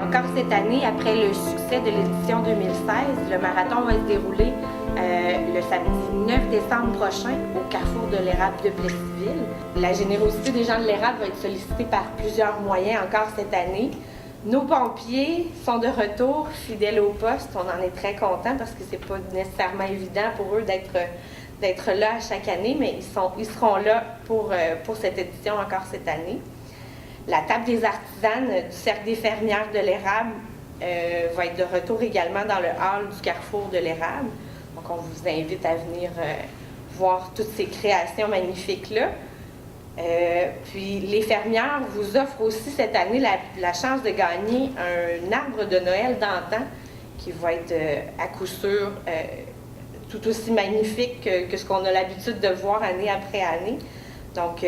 encore cette année, après le succès de l'édition 2016, le marathon va se dérouler le samedi 9 décembre prochain au Carrefour de l'Érable de Plessisville. La générosité des gens de l'Érable va être sollicitée par plusieurs moyens encore cette année. Nos pompiers sont de retour, fidèles au poste. On en est très contents parce que c'est pas nécessairement évident pour eux d'être là à chaque année, mais ils seront là pour cette édition encore cette année. La table des artisanes du Cercle des fermières de l'Érable va être de retour également dans le hall du Carrefour de l'Érable. Donc, on vous invite à venir voir toutes ces créations magnifiques-là. Puis, les fermières vous offrent aussi cette année la chance de gagner un arbre de Noël d'antan qui va être à coup sûr tout aussi magnifique que ce qu'on a l'habitude de voir année après année. Donc,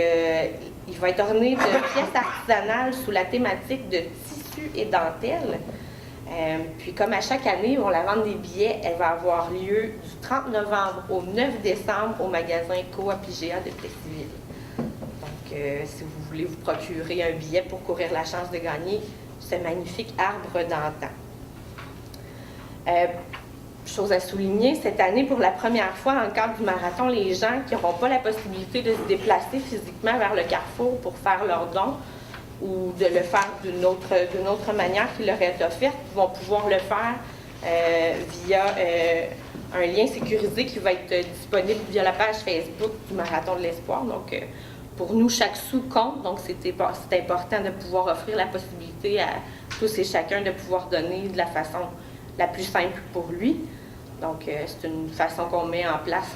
il va être orné de pièces artisanales sous la thématique de tissu et dentelle. Puis, comme à chaque année, on la vente des billets, elle va avoir lieu du 30 novembre au 9 décembre au magasin Coop IGA de Plessisville. Donc, si vous voulez vous procurer un billet pour courir la chance de gagner ce magnifique arbre d'antan. Chose à souligner, cette année, pour la première fois dans le cadre du marathon, les gens qui n'auront pas la possibilité de se déplacer physiquement vers le carrefour pour faire leurs dons ou de le faire d'une autre manière qui leur est offerte, vont pouvoir le faire via un lien sécurisé qui va être disponible via la page Facebook du Marathon de l'Espoir. Donc, pour nous, chaque sou compte, donc c'est important de pouvoir offrir la possibilité à tous et chacun de pouvoir donner de la façon la plus simple pour lui. Donc, c'est une façon qu'on met en place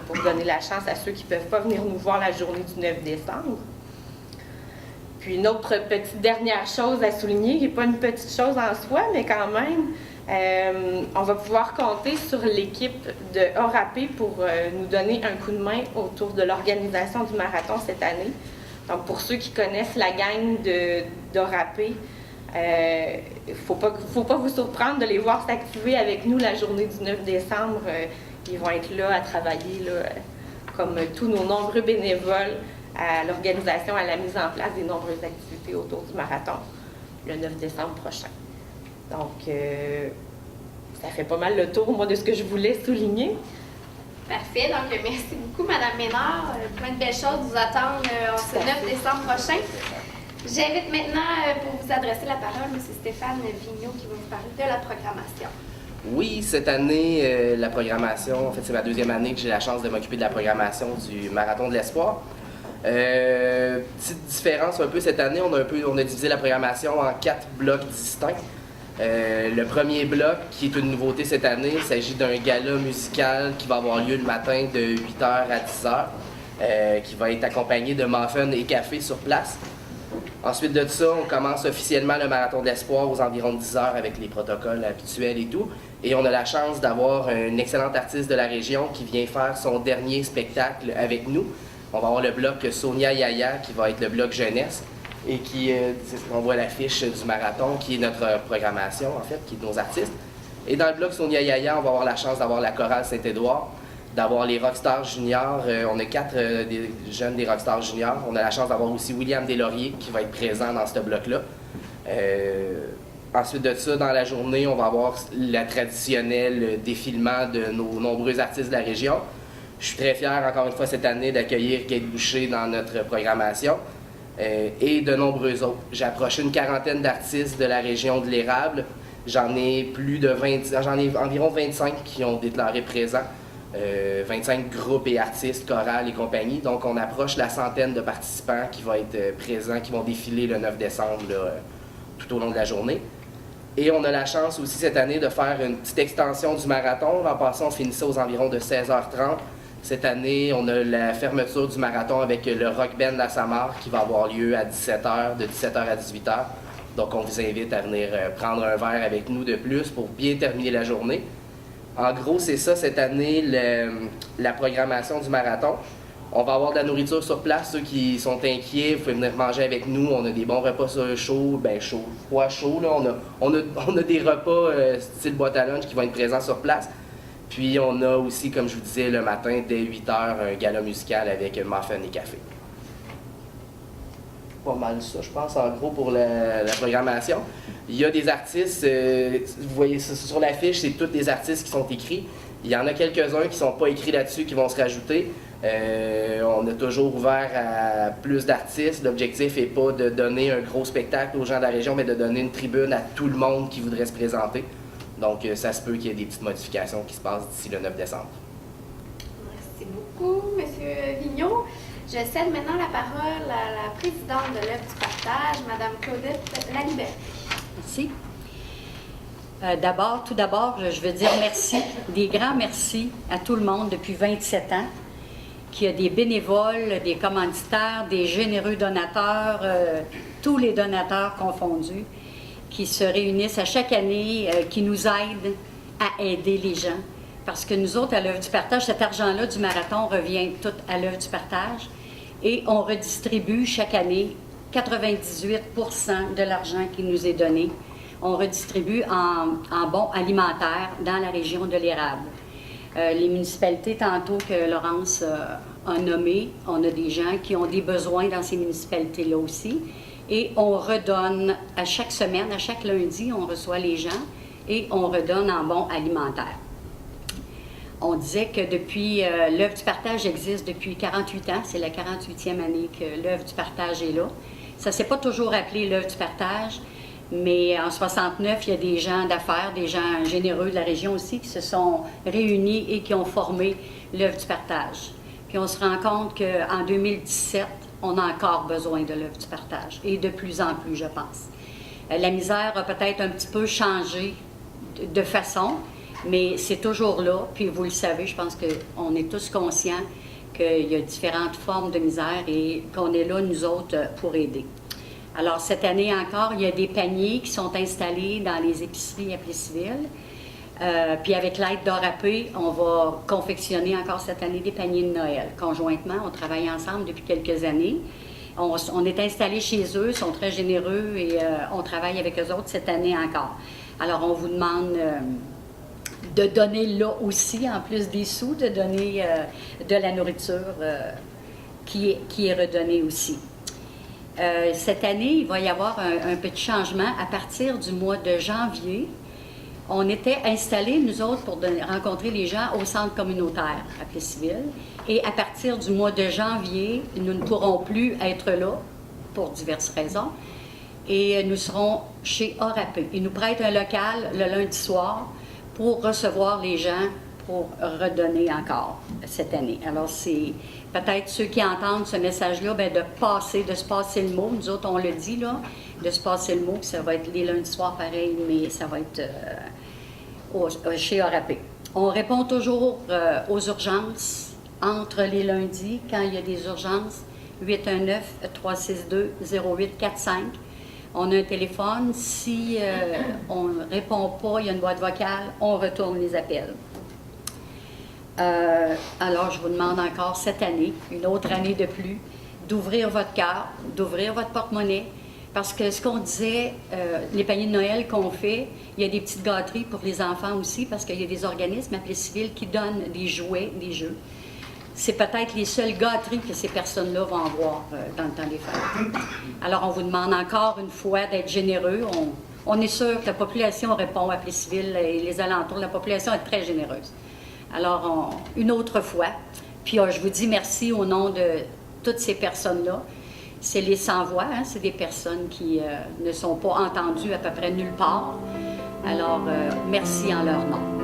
pour donner la chance à ceux qui ne peuvent pas venir nous voir la journée du 9 décembre. Puis, une autre petite dernière chose à souligner, qui n'est pas une petite chose en soi, mais quand même, on va pouvoir compter sur l'équipe de ORAP pour nous donner un coup de main autour de l'organisation du marathon cette année. Donc, pour ceux qui connaissent la gang d'ORAP, il ne faut pas vous surprendre de les voir s'activer avec nous la journée du 9 décembre. Ils vont être là à travailler, là, comme tous nos nombreux bénévoles, à l'organisation, à la mise en place des nombreuses activités autour du marathon le 9 décembre prochain. Donc, ça fait pas mal le tour, moi, de ce que je voulais souligner. Parfait. Donc, merci beaucoup, Mme Ménard. Plein de belles choses vous attendent ce 9 décembre prochain. J'invite maintenant, pour vous adresser la parole, M. Stéphane Vigneault, qui va vous parler de la programmation. Oui, cette année, la programmation, en fait, c'est ma deuxième année que j'ai la chance de m'occuper de la programmation du Marathon de l'Espoir. Petite différence un peu cette année, on a divisé la programmation en 4 blocs distincts. Le premier bloc, qui est une nouveauté cette année, il s'agit d'un gala musical qui va avoir lieu le matin de 8h à 10h, qui va être accompagné de muffins et café sur place. Ensuite de ça, on commence officiellement le Marathon de l'Espoir aux environs de 10h avec les protocoles habituels et tout. Et on a la chance d'avoir un excellent artiste de la région qui vient faire son dernier spectacle avec nous. On va avoir le bloc Sonia Yaya qui va être le bloc jeunesse et qui, on voit l'affiche du marathon qui est notre programmation en fait, qui est nos artistes. Et dans le bloc Sonia Yaya, on va avoir la chance d'avoir la chorale Saint-Édouard, d'avoir les Rockstars Juniors. On a 4 des jeunes des Rockstars Juniors. On a la chance d'avoir aussi William Deslauriers qui va être présent dans ce bloc-là. Ensuite de ça, dans la journée, on va avoir le traditionnel défilement de nos nombreux artistes de la région. Je suis très fier, encore une fois, cette année, d'accueillir Kate Boucher dans notre programmation et de nombreux autres. J'ai approché une quarantaine d'artistes de la région de l'Érable. J'en ai environ 25 qui ont déclaré présents. 25 groupes et artistes, chorales et compagnie. Donc, on approche la centaine de participants qui vont être présents, qui vont défiler le 9 décembre là, tout au long de la journée. Et on a la chance aussi cette année de faire une petite extension du marathon. L'an passé, on finissait aux environs de 16h30. Cette année, on a la fermeture du marathon avec le Rock Band La Samar qui va avoir lieu à 17h, de 17h à 18h. Donc, on vous invite à venir prendre un verre avec nous de plus pour bien terminer la journée. En gros, c'est ça cette année, la programmation du marathon. On va avoir de la nourriture sur place. Ceux qui sont inquiets, vous pouvez venir manger avec nous. On a des bons repas chauds, froid chaud. Là. On a des repas style boîte à lunch qui vont être présents sur place. Puis on a aussi, comme je vous disais, le matin, dès 8h, un gala musical avec muffins et café. pas mal ça, je pense, en gros, pour la programmation. Il y a des artistes, vous voyez ça sur l'affiche, c'est tous des artistes qui sont écrits. Il y en a quelques-uns qui ne sont pas écrits là-dessus, qui vont se rajouter. On a toujours ouvert à plus d'artistes. L'objectif n'est pas de donner un gros spectacle aux gens de la région, mais de donner une tribune à tout le monde qui voudrait se présenter. Donc, ça se peut qu'il y ait des petites modifications qui se passent d'ici le 9 décembre. Merci beaucoup, M. Vigneault. Je cède maintenant la parole à la présidente de l'œuvre du partage, Mme Claudette Lalibert. Merci. Tout d'abord, je veux dire merci, des grands merci à tout le monde depuis 27 ans, qu'il y a des bénévoles, des commanditaires, des généreux donateurs, tous les donateurs confondus, qui se réunissent à chaque année, qui nous aident à aider les gens. Parce que nous autres, à l'œuvre du partage, cet argent-là du marathon revient tout à l'œuvre du partage et on redistribue chaque année 98 % de l'argent qui nous est donné. On redistribue en bons alimentaires dans la région de l'Érable. Les municipalités, tantôt que Laurence a nommé, on a des gens qui ont des besoins dans ces municipalités-là aussi. Et on redonne à chaque semaine, à chaque lundi, on reçoit les gens et on redonne en bons alimentaires. On disait que depuis, l'œuvre du partage existe depuis 48 ans, c'est la 48e année que l'œuvre du partage est là. Ça ne s'est pas toujours appelé l'œuvre du partage, mais en 69, il y a des gens d'affaires, des gens généreux de la région aussi qui se sont réunis et qui ont formé l'œuvre du partage. Puis on se rend compte qu'en 2017, on a encore besoin de l'œuvre du partage, et de plus en plus, je pense. La misère a peut-être un petit peu changé de façon, mais c'est toujours là, puis vous le savez, je pense qu'on est tous conscients qu'il y a différentes formes de misère et qu'on est là, nous autres, pour aider. Alors, cette année encore, il y a des paniers qui sont installés dans les épiceries à Plessisville. Puis avec l'aide d'Orapé, on va confectionner encore cette année des paniers de Noël. Conjointement, on travaille ensemble depuis quelques années. On est installés chez eux, ils sont très généreux et on travaille avec eux autres cette année encore. Alors, on vous demande de donner là aussi, en plus des sous, de donner de la nourriture qui est redonnée aussi. Cette année, il va y avoir un petit changement. À partir du mois de janvier, on était installés, nous autres, pour rencontrer les gens au centre communautaire à Plessisville. Et à partir du mois de janvier, nous ne pourrons plus être là, pour diverses raisons. Et nous serons chez Orapé. Ils nous prêtent un local le lundi soir pour recevoir les gens, pour redonner encore cette année. Alors, c'est peut-être ceux qui entendent ce message-là, bien, de se passer le mot. Nous autres, on le dit, là, de se passer le mot, que ça va être les lundis soirs pareil, mais ça va être chez Orapé. On répond toujours aux urgences entre les lundis, quand il y a des urgences, 819-362-0845. On a un téléphone. Si on ne répond pas, il y a une boîte vocale, on retourne les appels. Alors, je vous demande encore cette année, une autre année de plus, d'ouvrir votre cœur, d'ouvrir votre porte-monnaie, parce que ce qu'on disait, les paniers de Noël qu'on fait, il y a des petites gâteries pour les enfants aussi, parce qu'il y a des organismes à Plessisville qui donnent des jouets, des jeux. C'est peut-être les seules gâteries que ces personnes-là vont avoir dans le temps des fêtes. Alors, on vous demande encore une fois d'être généreux. On est sûr que la population répond à Plessisville et les alentours. La population est très généreuse. Alors, une autre fois. Puis, je vous dis merci au nom de toutes ces personnes-là. C'est les sans-voix, hein? C'est des personnes qui ne sont pas entendues à peu près nulle part. Alors, merci en leur nom.